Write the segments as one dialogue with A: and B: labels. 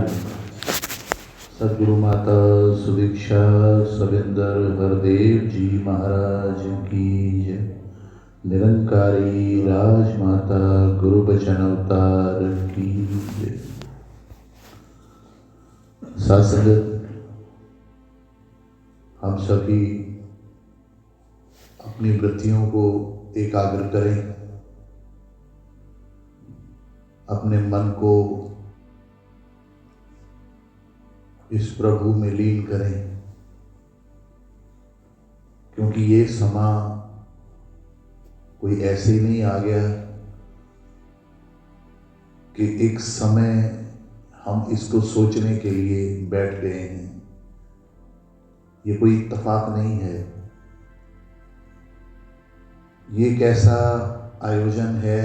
A: जय सदगुरु माता सुदीक्षा सविंदर हरदेव जी महाराज की जय। निरंकारी राजमाता गुरु बचन अवतार की जय। सासंगत हम सभी अपनी वृत्तियों को एकाग्र करें, अपने मन को इस प्रभु में लीन करें, क्योंकि ये समा कोई ऐसे ही नहीं आ गया कि एक समय हम इसको सोचने के लिए बैठ गए हैं। ये कोई इत्तेफाक नहीं है। ये एक ऐसा आयोजन है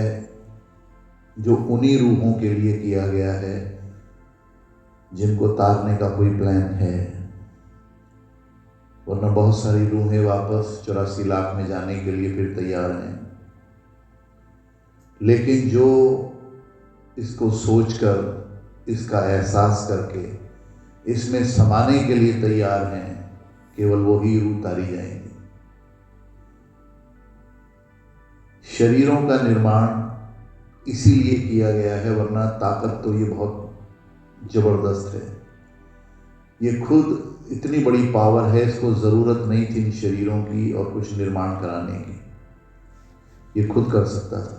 A: जो उन्हीं रूहों के लिए किया गया है जिनको तारने का कोई प्लान है, वरना बहुत सारी रूहें वापस 84 लाख में जाने के लिए फिर तैयार हैं। लेकिन जो इसको सोचकर, इसका एहसास करके इसमें समाने के लिए तैयार हैं, केवल वही रूह तारी जाएंगे। शरीरों का निर्माण इसीलिए किया गया है, वरना ताकत तो ये बहुत जबरदस्त है। ये खुद इतनी बड़ी पावर है, इसको जरूरत नहीं थी इन शरीरों की और कुछ निर्माण कराने की। ये खुद कर सकता था,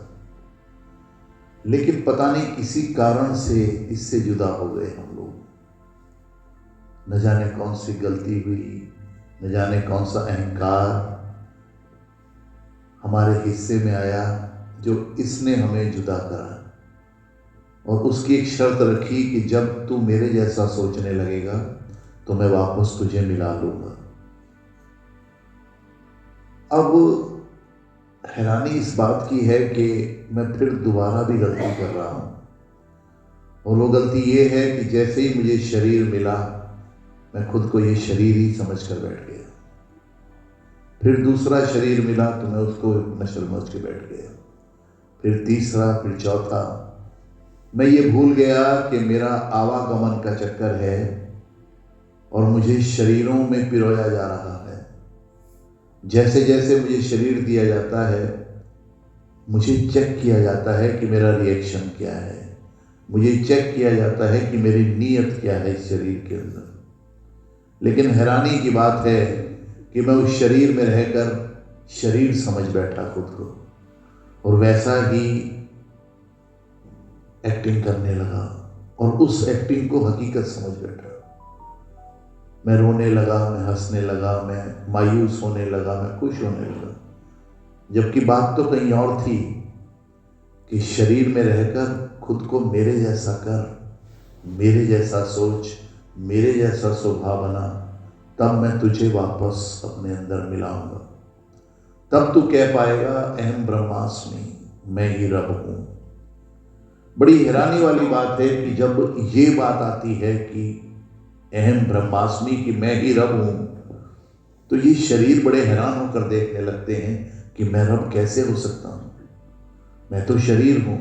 A: लेकिन पता नहीं किसी कारण से इससे जुदा हो गए हम लोग। न जाने कौन सी गलती हुई, न जाने कौन सा अहंकार हमारे हिस्से में आया जो इसने हमें जुदा करा। और उसकी एक शर्त रखी कि जब तू मेरे जैसा सोचने लगेगा तो मैं वापस तुझे मिला लूंगा। अब हैरानी इस बात की है कि मैं फिर दोबारा भी गलती कर रहा हूं, और वो गलती ये है कि जैसे ही मुझे शरीर मिला मैं खुद को ये शरीर ही समझ कर बैठ गया। फिर दूसरा शरीर मिला तो मैं उसको नशल समझ के बैठ गया। फिर तीसरा, फिर चौथा। मैं ये भूल गया कि मेरा आवागमन का चक्कर है और मुझे शरीरों में पिरोया जा रहा है। जैसे जैसे मुझे शरीर दिया जाता है, मुझे चेक किया जाता है कि मेरा रिएक्शन क्या है। मुझे चेक किया जाता है कि मेरी नीयत क्या है इस शरीर के अंदर। लेकिन हैरानी की बात है कि मैं उस शरीर में रहकर शरीर समझ बैठा खुद को, और वैसा ही एक्टिंग करने लगा और उस एक्टिंग को हकीकत समझ बैठा। मैं रोने लगा, मैं हंसने लगा, मैं मायूस होने लगा, मैं खुश होने लगा, जबकि बात तो कहीं और थी कि शरीर में रहकर खुद को मेरे जैसा कर, मेरे जैसा सोच, मेरे जैसा स्वभाव बना, तब मैं तुझे वापस अपने अंदर मिलाऊंगा। तब तू कह पाएगा अहम ब्रह्मास्मि, मैं ही रब हूं। बड़ी हैरानी वाली बात है कि जब ये बात आती है कि अहम ब्रह्मास्मि, कि मैं ही रब हूं, तो ये शरीर बड़े हैरान होकर देखने लगते हैं कि मैं रब कैसे हो सकता हूं, मैं तो शरीर हूं।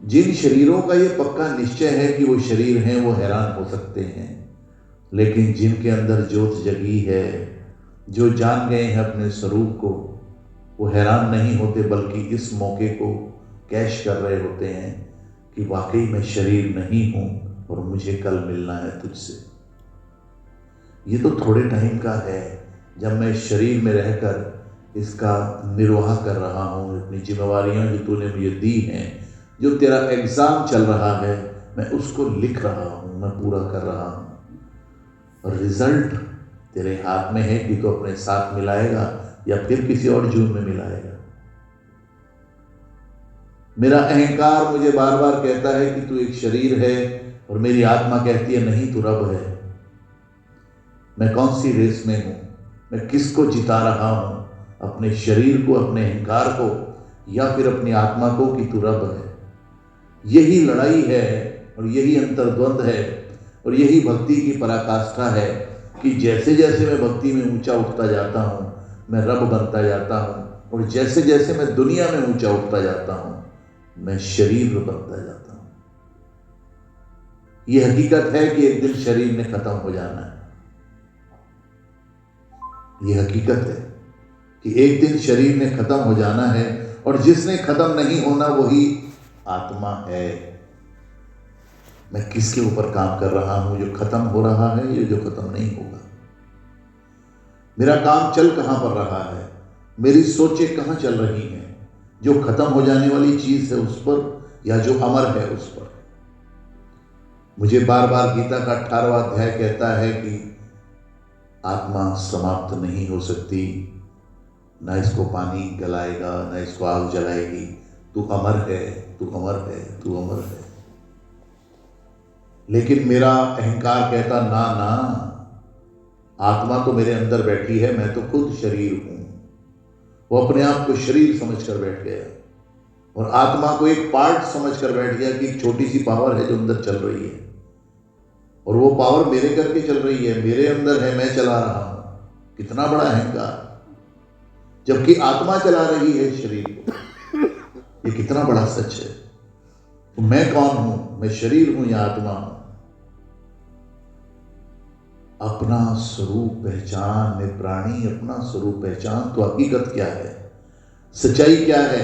A: जिन शरीरों का ये पक्का निश्चय है कि वो शरीर हैं, वो हैरान हो सकते हैं, लेकिन जिनके अंदर ज्योत जगी है, जो जान गए हैं अपने स्वरूप को, वो हैरान नहीं होते, बल्कि इस मौके को कैश कर रहे होते हैं कि वाकई मैं शरीर नहीं हूं और मुझे कल मिलना है तुझसे। ये तो थोड़े टाइम का है, जब मैं शरीर में रहकर इसका निर्वाह कर रहा हूं, अपनी जिम्मेवारियां जो तूने मुझे दी हैं, जो तेरा एग्जाम चल रहा है, मैं उसको लिख रहा हूं, मैं पूरा कर रहा हूं, और रिजल्ट तेरे हाथ में है कि तू अपने साथ मिलाएगा या फिर किसी और जून में मिलाएगा। मेरा अहंकार मुझे बार बार कहता है कि तू एक शरीर है, और मेरी आत्मा कहती है नहीं, तू रब है। मैं कौन सी रेस में हूं? मैं किसको जिता रहा हूं? अपने शरीर को, अपने अहंकार को, या फिर अपनी आत्मा को कि तू रब है? यही लड़ाई है और यही अंतर्द्वंद है और यही भक्ति की पराकाष्ठा है कि जैसे जैसे मैं भक्ति में ऊंचा उठता जाता हूं, मैं रब बनता जाता हूं, और जैसे जैसे मैं दुनिया में ऊंचा उठता जाता हूं, मैं शरीर बनता जाता हूं। ये हकीकत है कि एक दिन शरीर ने खत्म हो जाना है। ये हकीकत है कि एक दिन शरीर ने खत्म हो जाना है, और जिसने खत्म नहीं होना वही आत्मा है। मैं किसके ऊपर काम कर रहा हूं, जो खत्म हो रहा है या जो खत्म नहीं होगा? मेरा काम चल कहां पर रहा है, मेरी सोचें कहां चल रही हैं? जो खत्म हो जाने वाली चीज है उस पर, या जो अमर है उस पर? मुझे बार बार गीता का 18वां अध्याय कहता है कि आत्मा समाप्त नहीं हो सकती, ना इसको पानी गलाएगा, ना इसको आग जलाएगी। तू अमर है, तू अमर है, तू अमर है। लेकिन मेरा अहंकार कहता ना ना, आत्मा तो मेरे अंदर बैठी है, मैं तो खुद शरीर हूं। वो अपने आप को शरीर समझकर बैठ गया, और आत्मा को एक पार्ट समझकर बैठ गया कि एक छोटी सी पावर है जो अंदर चल रही है, और वो पावर मेरे करके चल रही है, मेरे अंदर है, मैं चला रहा हूं। कितना बड़ा अहंकार! जबकि आत्मा चला रही है शरीर को। ये कितना बड़ा सच है। तो मैं कौन हूं? मैं शरीर हूं या आत्मा हूं? अपना स्वरूप पहचान में प्राणी, अपना स्वरूप पहचान। तो हकीकत क्या है, सच्चाई क्या है?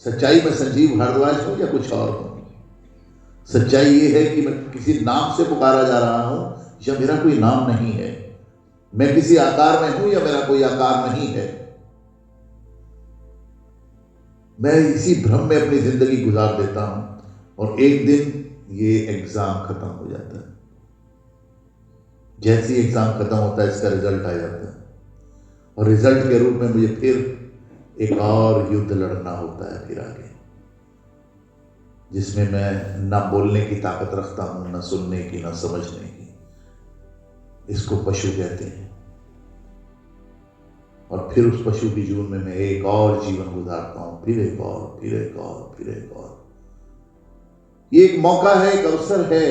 A: सच्चाई में संजीव भारद्वाज हूं या कुछ और हूं? सच्चाई ये है कि मैं किसी नाम से पुकारा जा रहा हूं या मेरा कोई नाम नहीं है। मैं किसी आकार में हूं या मेरा कोई आकार नहीं है। मैं इसी भ्रम में अपनी जिंदगी गुजार देता हूं, और एक दिन ये एग्जाम खत्म हो जाता है। जैसे ही एग्जाम खत्म होता है, इसका रिजल्ट आ जाता है, और रिजल्ट के रूप में मुझे फिर एक और युद्ध लड़ना होता है फिर आगे, जिसमें मैं ना बोलने की ताकत रखता हूं, ना सुनने की, ना समझने की। इसको पशु कहते हैं। और फिर उस पशु की जून में मैं एक और जीवन गुजारता हूं, फिर एक और, फिर एक और, फिर एक और। ये एक मौका है, एक अवसर है,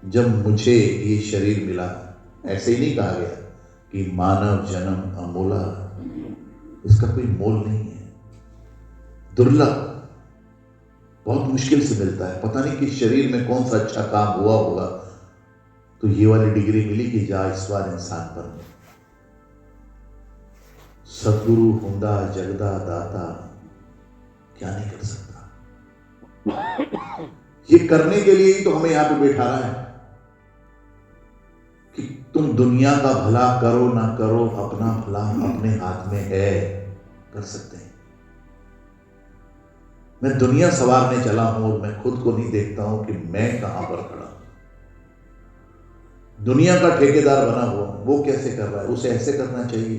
A: जब मुझे ये शरीर मिला। ऐसे ही नहीं कहा गया कि मानव जन्म अमूला, इसका कोई मोल नहीं है, दुर्लभ, बहुत मुश्किल से मिलता है। पता नहीं कि शरीर में कौन सा अच्छा काम हुआ होगा तो ये वाली डिग्री मिली कि जा इस बार इंसान पर। सदगुरु हुंदा जगदा दाता क्या नहीं कर सकता। ये करने के लिए ही तो हमें यहां पे बैठा रहा है कि तुम दुनिया का भला करो ना करो, अपना भला अपने हाथ में है, कर सकते हैं। मैं दुनिया संवारने चला हूं और मैं खुद को नहीं देखता हूं कि मैं कहां पर खड़ा हूं। दुनिया का ठेकेदार बना हुआ, वो कैसे कर रहा है, उसे ऐसे करना चाहिए,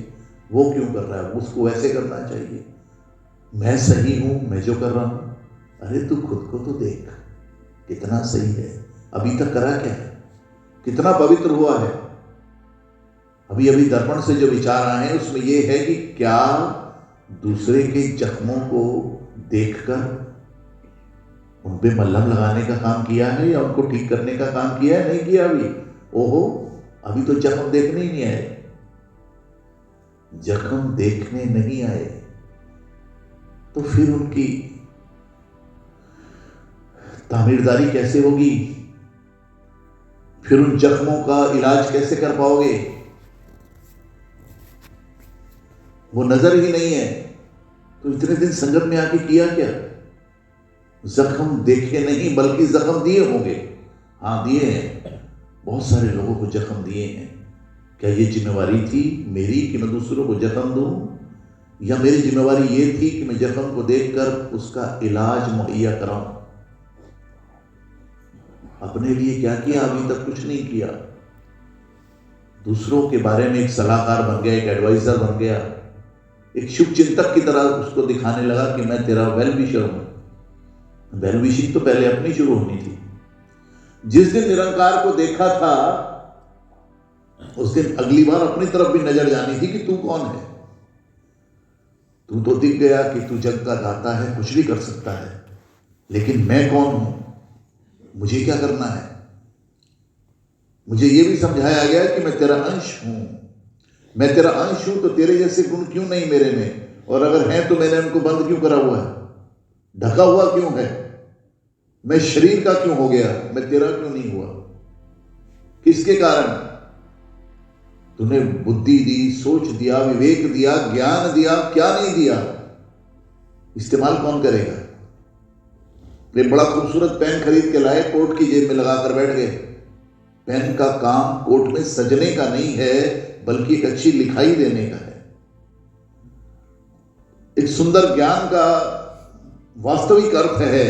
A: वो क्यों कर रहा है, उसको वैसे करना चाहिए। मैं सही हूं, मैं जो कर रहा हूं। अरे तू खुद को तो देख, कितना सही है, अभी तक करा क्या है, कितना पवित्र हुआ है। अभी अभी दर्पण से जो विचार आए हैं उसमें यह है कि क्या दूसरे के जख्मों को देखकर उन पे मल्हम लगाने का काम किया है या उनको ठीक करने का काम किया है? नहीं किया अभी। ओहो, अभी तो जख्म देखने ही नहीं आए। जख्म देखने नहीं आए तो फिर उनकी तामीरदारी कैसे होगी? फिर उन जख्मों का इलाज कैसे कर पाओगे? वो नजर ही नहीं है तो इतने दिन संगत में आके किया क्या? जख्म देखे नहीं बल्कि जख्म दिए होंगे। हाँ, दिए हैं, बहुत सारे लोगों को जख्म दिए हैं। क्या ये जिम्मेवारी थी मेरी कि मैं दूसरों को जख्म दूं, या मेरी जिम्मेवारी ये थी कि मैं जख्म को देखकर उसका इलाज मुहैया कराऊं? अपने लिए क्या किया? अभी तक कुछ नहीं किया। दूसरों के बारे में एक सलाहकार बन गया, एक एडवाइजर बन गया, एक शुभ चिंतक की तरह उसको दिखाने लगा कि मैं तेरा वेल विशर हूं। वेल विशिंग तो पहले अपनी शुरू होनी थी। जिस दिन निरंकार को देखा था उस दिन अगली बार अपनी तरफ भी नजर जानी थी कि तू कौन है। तू तो दिख गया कि तू जग का दाता है, कुछ भी कर सकता है, लेकिन मैं कौन हूं, मुझे क्या करना है? मुझे यह भी समझाया गया कि मैं तेरा अंश हूं। मैं तेरा अंश हूं तो तेरे जैसे गुण क्यों नहीं मेरे में, और अगर हैं तो मैंने उनको बंद क्यों करा हुआ है, ढका हुआ क्यों है? मैं शरीर का क्यों हो गया, मैं तेरा क्यों नहीं हुआ? किसके कारण? तूने बुद्धि दी, सोच दिया, विवेक दिया, ज्ञान दिया, क्या नहीं दिया? इस्तेमाल कौन करेगा? वे बड़ा खूबसूरत पेन खरीद के लाए, कोट की जेब में लगाकर बैठ गए। पेन का काम कोट में सजने का नहीं है, बल्कि एक अच्छी लिखाई देने का है। एक सुंदर ज्ञान का वास्तविक अर्थ है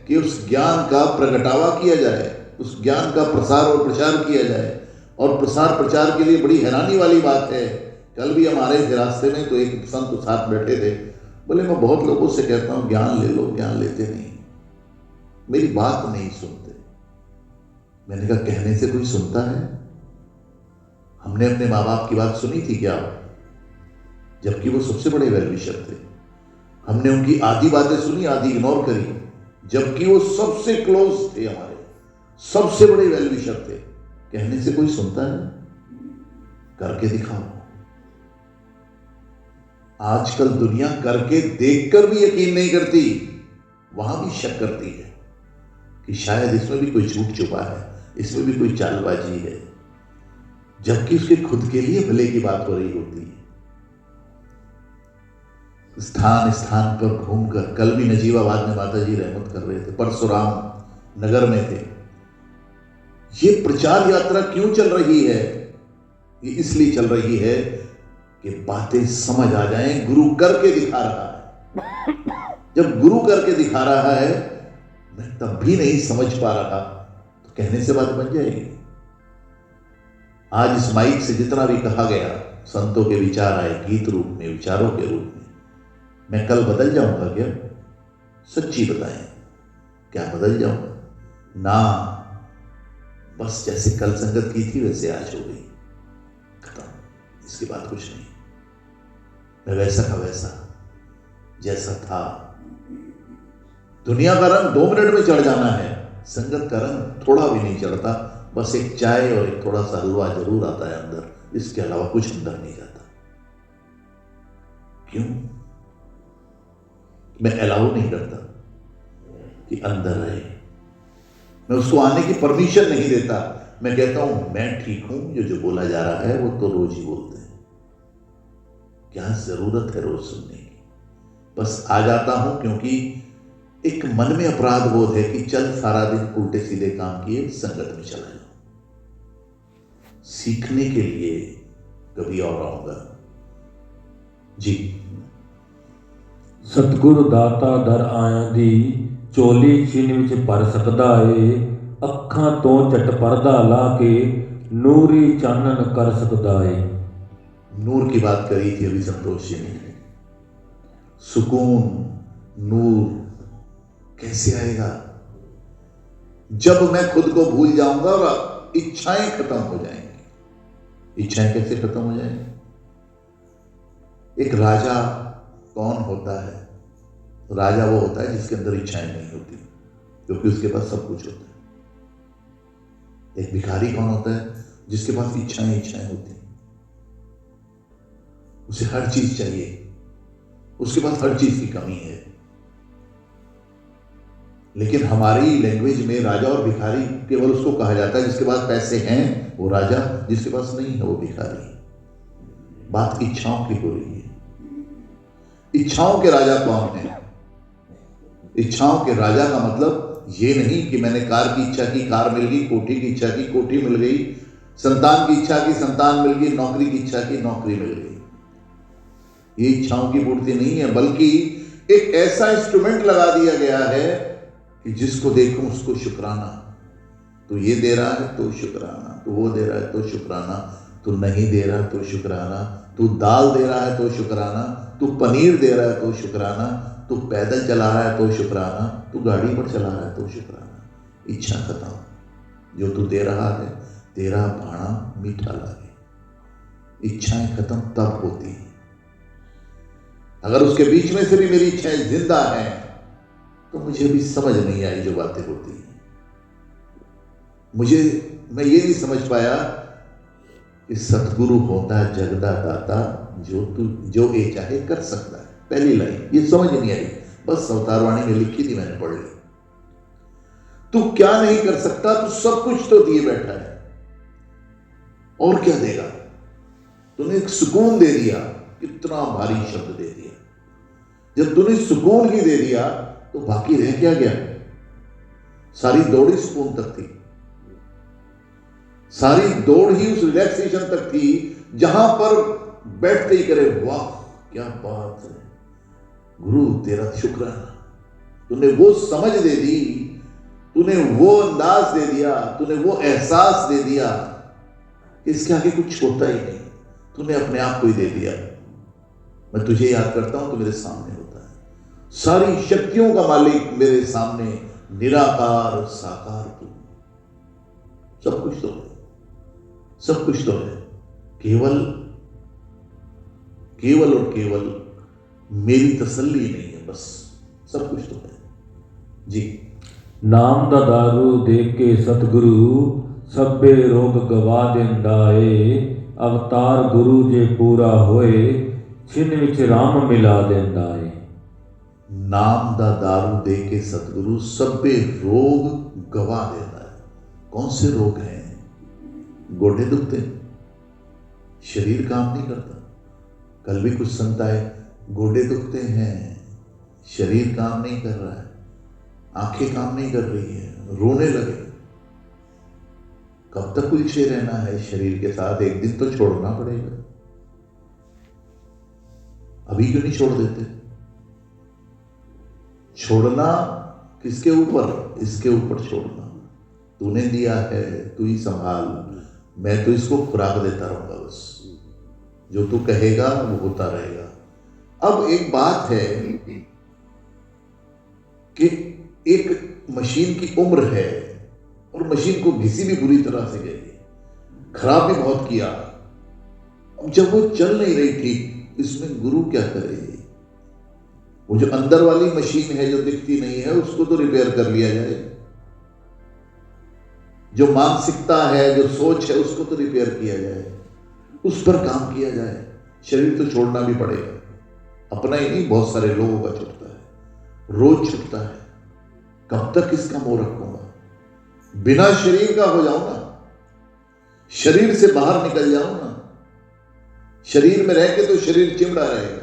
A: कि उस ज्ञान का प्रगटावा किया जाए, उस ज्ञान का प्रसार और प्रचार किया जाए। और प्रसार प्रचार के लिए बड़ी हैरानी वाली बात है, कल भी हम आ रहे थे रास्ते में तो एक संत साथ बैठे थे, बोले मैं बहुत लोगों से कहता हूं ज्ञान ले लो, ज्ञान लेते नहीं, मेरी बात नहीं सुनते। मैंने कहा कहने से कोई सुनता है? हमने अपने माँ बाप की बात सुनी थी क्या? जबकि वो सबसे बड़े वेल विशर थे। हमने उनकी आधी बातें सुनी, आधी इग्नोर करी, जबकि वो सबसे क्लोज थे, हमारे सबसे बड़े वेल विशर थे। कहने से कोई सुनता है? करके दिखाओ। आजकल दुनिया करके देखकर भी यकीन नहीं करती, वहां भी शक करती है कि शायद इसमें भी कोई झूठ छुपा है, इसमें भी कोई चालबाजी है, जबकि उसके खुद के लिए भले की बात हो रही होती है। स्थान स्थान पर घूमकर, कल भी नजीबाबाद में माता जी रहमत कर रहे थे, परशुराम नगर में थे। ये प्रचार यात्रा क्यों चल रही है? ये इसलिए चल रही है कि बातें समझ आ जाएं। गुरु करके दिखा रहा है। जब गुरु करके दिखा रहा है, मैं तब भी नहीं समझ पा रहा, तो कहने से बात बन जाएगी। आज इस माइक से जितना भी कहा गया, संतों के विचार आए गीत रूप में, विचारों के रूप में, मैं कल बदल जाऊंगा क्या? सच्ची बताएं, क्या बदल जाऊंगा? ना, बस जैसे कल संगत की थी वैसे आज हो गई, खत्म। इसके बाद कुछ नहीं। मैं वैसा का वैसा, जैसा था। दुनिया का रंग 2 मिनट में चढ़ जाना है, संगत का रंग थोड़ा भी नहीं चढ़ता। बस एक चाय और एक थोड़ा सा हलवा जरूर आता है अंदर, इसके अलावा कुछ अंदर नहीं जाता। क्यों? मैं अलाउ नहीं करता कि अंदर रहे, मैं उसको आने की परमिशन नहीं देता। मैं कहता हूं मैं ठीक हूं, जो बोला जा रहा है वो तो रोज ही बोलते हैं, क्या जरूरत है रोज सुनने की? बस आ जाता हूं क्योंकि एक मन में अपराध बोध है कि चल सारा दिन उल्टे सीधे काम किए, संगत में चला जाओ। सीखने के लिए कभी और आऊंगा जी।
B: सतगुरु दाता दर आया दी, चोली छीन विच पर सकदा है, अखां तो झट परदा ला के नूरी चानन कर सकदा है।
A: नूर की बात करी थी अभी संतोष जी ने। सुकून, नूर कैसे आएगा? जब मैं खुद को भूल जाऊंगा और इच्छाएं खत्म हो जाएंगी। इच्छाएं कैसे खत्म हो जाएंगी? एक राजा कौन होता है? राजा वो होता है जिसके अंदर इच्छाएं नहीं होती, क्योंकि उसके पास सब कुछ होता है। एक भिखारी कौन होता है? जिसके पास इच्छाएं होती हैं, उसे हर चीज चाहिए, उसके पास हर चीज की कमी है। लेकिन हमारी लैंग्वेज में राजा और भिखारी केवल उसको कहा जाता है जिसके पास पैसे हैं वो राजा, जिसके पास नहीं है वो भिखारी। बात इच्छाओं की हो रही है। इच्छाओं के राजा कौन है? इच्छाओं के राजा का मतलब ये नहीं कि मैंने कार की इच्छा की, कार मिल गई, कोठी की इच्छा की, कोठी मिल गई, संतान की इच्छा की, संतान मिल गई, नौकरी की इच्छा की, नौकरी मिल गई। ये इच्छाओं की पूर्ति नहीं है, बल्कि एक ऐसा इंस्ट्रूमेंट लगा दिया गया है कि जिसको देखूं उसको शुक्राना। तो ये दे रहा है तो शुक्राना, तो वो दे रहा है तो शुक्राना, तो नहीं दे रहा तो शुक्राना, तू दाल दे रहा है तो शुक्राना, तू पनीर दे रहा है तो शुक्राना, तू पैदल चला रहा है तो शुक्राना, तू गाड़ी पर चला रहा है तो शुक्राना। इच्छा खत्म। जो तू दे रहा है तेरा भाणा मीठा लागे। इच्छाएं खत्म तब होती है। अगर उसके बीच में से भी मेरी इच्छाएं जिंदा हैं तो मुझे भी समझ नहीं आई जो बातें होती हैं। मैं ये नहीं समझ पाया कि सतगुरु होता जगदा दाता, जो ये चाहे कर सकता है। पहली लाइन ये समझ नहीं आई, बस अवतारवाणी में लिखी थी, मैंने पढ़ ली। तू क्या नहीं कर सकता, तू सब कुछ तो दिए बैठा है, और क्या देगा? तूने एक सुकून दे दिया, कितना भारी शब्द दे दिया। जब तूने सुकून ही दे दिया तो बाकी रह क्या गया? सारी दौड़ ही सुकून तक थी, सारी दौड़ ही उस रिलैक्सेशन तक थी, जहां पर बैठते ही करे वाह क्या बात है, गुरु तेरा शुक्राना, तूने वो समझ दे दी, तूने वो अंदाज दे दिया, तूने वो एहसास दे दिया कि इसके आगे कुछ होता ही नहीं, तूने अपने आप को ही दे दिया। मैं तुझे याद करता हूं तो मेरे सामने होता है, सारी शक्तियों का मालिक मेरे सामने, निराकार साकार तू, सब कुछ तो है, सब कुछ तो है, केवल केवल और केवल मेरी तसल्ली नहीं है, बस सब कुछ तो है जी।
B: नाम दा दारू दे के सतगुरु सभे रोग गवा देंदा ਏ अवतार गुरु जे पूरा होए छिन विच राम मिला देंदा ਏ।
A: नाम दा दारू दे के सतगुरु सभे रोग गवा देता है। कौन से रोग हैं? गोडे दुखते हैं, शरीर काम नहीं करता। कल भी कुछ संत आए, गोडे दुखते हैं, शरीर काम नहीं कर रहा है, आंखें काम नहीं कर रही है, रोने लगे। कब तक उलझे रहना है शरीर के साथ? एक दिन तो छोड़ना पड़ेगा। अभी क्यों नहीं छोड़ देते? छोड़ना किसके ऊपर? इसके ऊपर छोड़ना। तूने दिया है, तू ही संभाल, मैं तो इसको खुराक देता रहूंगा, बस जो तू कहेगा वो होता रहेगा। अब एक बात है कि एक मशीन की उम्र है और मशीन को घिसी भी बुरी तरह से गई, खराब भी बहुत किया। अब जब वो चल नहीं रही ठीक, इसमें गुरु क्या करे? वो जो अंदर वाली मशीन है जो दिखती नहीं है, उसको तो रिपेयर कर लिया जाए। जो मानसिकता है, जो सोच है, उसको तो रिपेयर किया जाए, उस पर काम किया जाए। शरीर तो छोड़ना भी पड़ेगा, अपना ही नहीं, बहुत सारे लोगों का छूटता है, रोज छूटता है। कब तक इसका मोह रखूंगा? बिना शरीर का हो जाऊं ना, शरीर से बाहर निकल जाऊं ना। शरीर में रह के तो शरीर चिमड़ा रहेगा,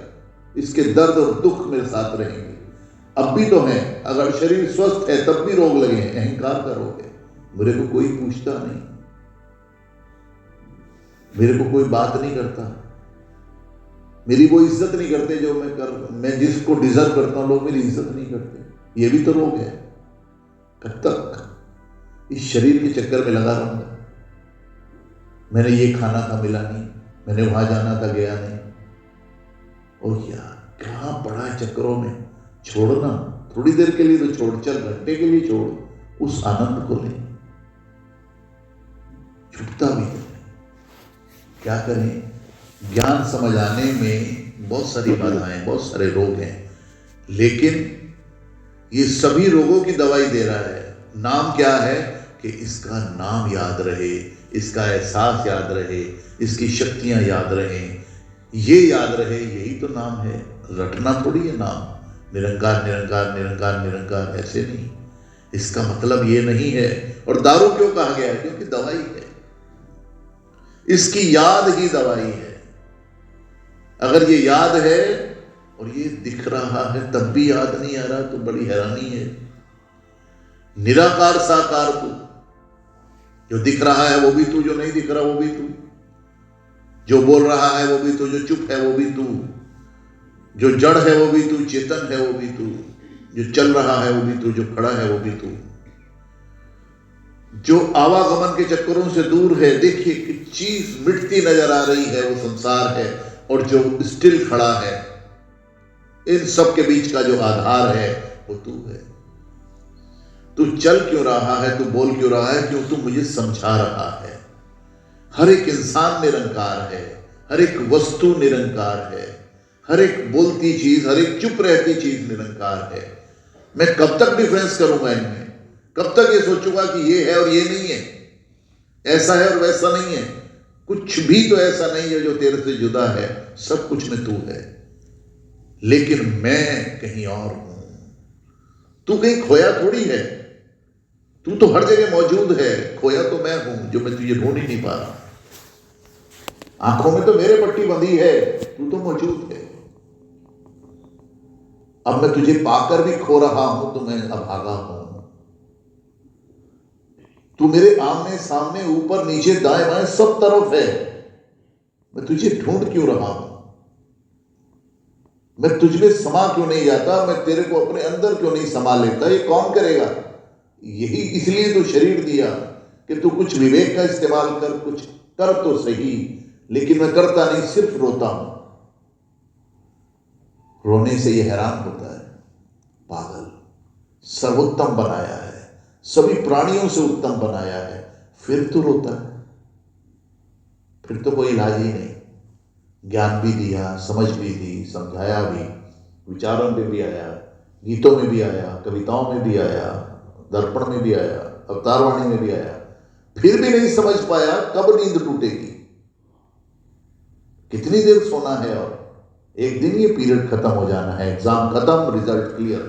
A: इसके दर्द और दुख मेरे साथ रहेंगे। अब भी तो है, अगर शरीर स्वस्थ है तब भी रोग लगे, अहंकार का रोग है। मेरे को कोई पूछता नहीं, मेरे को कोई बात नहीं करता, मेरी वो इज्जत नहीं करते जो मैं जिसको डिजर्व करता हूं, लोग मेरी इज्जत नहीं करते। ये भी तो रोग है। कब तक इस शरीर के चक्कर में लगा रहूंगा? मैंने ये खाना था, मिला नहीं, मैंने वहां जाना था, गया नहीं। और यार कहां पड़ा है चक्करों में? छोड़ना थोड़ी देर के लिए तो छोड़, चल घंटे के लिए छोड़, उस आनंद को ले। छुपता भी नहीं, क्या करें? ज्ञान समझ आने में बहुत सारी बाधाएं, बहुत सारे रोग हैं, लेकिन ये सभी रोगों की दवाई दे रहा है। नाम क्या है? कि इसका नाम याद रहे, इसका एहसास याद रहे, इसकी शक्तियां याद रहें, ये याद रहे, यही तो नाम है। रटना थोड़ी है नाम, निरंकार निरंकार निरंकार निरंकार, ऐसे नहीं। इसका मतलब ये नहीं है। और दारू क्यों कहा गया है? क्योंकि दवाई है, इसकी याद ही दवाई है। अगर ये याद है और ये दिख रहा है तब भी याद नहीं आ रहा, तो बड़ी हैरानी है। निराकार साकार तू, जो दिख रहा है वो भी तू, जो नहीं दिख रहा वो भी तू, जो बोल रहा है वो भी तू, जो चुप है वो भी तू, जो जड़ है वो भी तू, चेतन है वो भी तू, जो चल रहा है वो भी तू, जो खड़ा है वो भी तू, जो आवागमन के चक्करों से दूर है। देखिए कि चीज मिटती नजर आ रही है, वो संसार है, और जो स्टिल खड़ा है, इन सब के बीच का जो आधार है वो तू है। तू चल क्यों रहा है, तू बोल क्यों रहा है? क्यों? तू मुझे समझा रहा है। हर एक इंसान निरंकार है, हर एक वस्तु निरंकार है, हर एक बोलती चीज, हर एक चुप रहती चीज निरंकार है। मैं कब तक डिफरेंस करूंगा इनमें? कब तक ये सोचूंगा कि ये है और ये नहीं है, ऐसा है और वैसा नहीं है? कुछ भी तो ऐसा नहीं है जो तेरे से जुदा है, सब कुछ में तू है, लेकिन मैं कहीं और हूं। तू कहीं खोया थोड़ी है, तू तो हर जगह मौजूद है, खोया तो मैं हूं जो मैं तुझे ढूंढ ही नहीं पा रहा। आंखों में तो मेरे पट्टी बंधी है, तू तो मौजूद है। अब मैं तुझे पाकर भी खो रहा हूं तो मैं अभागा हूं। तू मेरे आमने सामने ऊपर नीचे दाएं बाएं सब तरफ है, मैं तुझे ढूंढ क्यों रहा हूं? मैं तुझ में समा क्यों नहीं जाता? मैं तेरे को अपने अंदर क्यों नहीं समा लेता? ये कौन करेगा? यही इसलिए तो शरीर दिया कि तू कुछ विवेक का इस्तेमाल कर, कुछ कर तो सही। लेकिन मैं करता नहीं, सिर्फ रोता हूं। रोने से ये हैरान होता है, पागल, सर्वोत्तम बनाया है, सभी प्राणियों से उत्तम बनाया है, फिर तो रोता है। फिर तो कोई इलाज ही नहीं। ज्ञान भी दिया, समझ भी दी, समझाया भी, विचारों में भी आया, गीतों में भी आया, कविताओं में भी आया, दर्पण में भी आया, अवतारवाणी में भी आया, फिर भी नहीं समझ पाया कब नींद टूटेगी, कितनी देर सोना है। और एक दिन ये पीरियड खत्म हो जाना है, एग्जाम खत्म, रिजल्ट क्लियर।